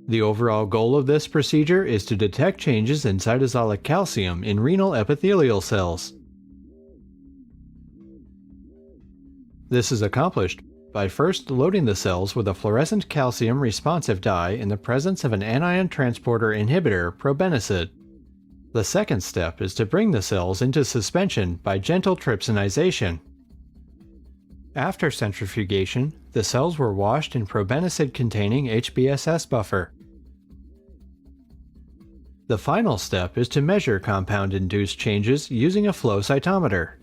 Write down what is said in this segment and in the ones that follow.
The overall goal of this procedure is to detect changes in cytosolic calcium in renal epithelial cells. This is accomplished by first loading the cells with a fluorescent calcium responsive dye in the presence of an anion transporter inhibitor, probenecid. The second step is to bring the cells into suspension by gentle trypsinization. After centrifugation, the cells were washed in probenecid-containing HBSS buffer. The final step is to measure compound-induced changes using a flow cytometer.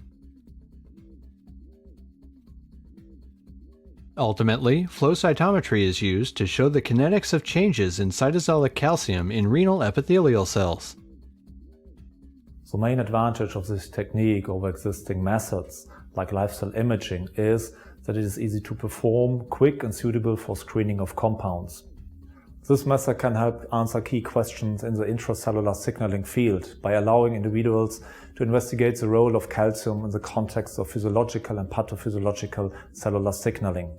Ultimately, flow cytometry is used to show the kinetics of changes in cytosolic calcium in renal epithelial cells. The main advantage of this technique over existing methods like lifestyle imaging is that it is easy to perform, quick and suitable for screening of compounds. This method can help answer key questions in the intracellular signaling field by allowing individuals to investigate the role of calcium in the context of physiological and pathophysiological cellular signaling.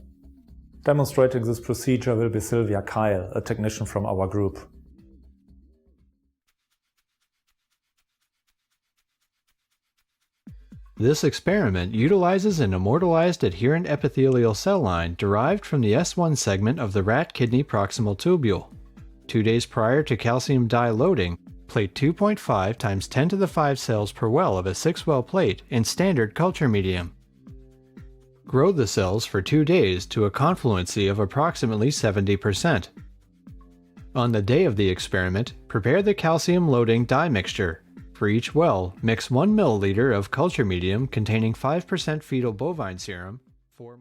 Demonstrating this procedure will be Sylvia Kyle, a technician from our group. This experiment utilizes an immortalized adherent epithelial cell line derived from the S1 segment of the rat kidney proximal tubule. 2 days prior to calcium dye loading, plate 2.5 × 10 to the 5 cells per well of a 6-well plate in standard culture medium. Grow the cells for 2 days to a confluency of approximately 70%. On the day of the experiment, prepare the calcium loading dye mixture. For each well, mix 1 milliliter of culture medium containing 5% fetal bovine serum, 4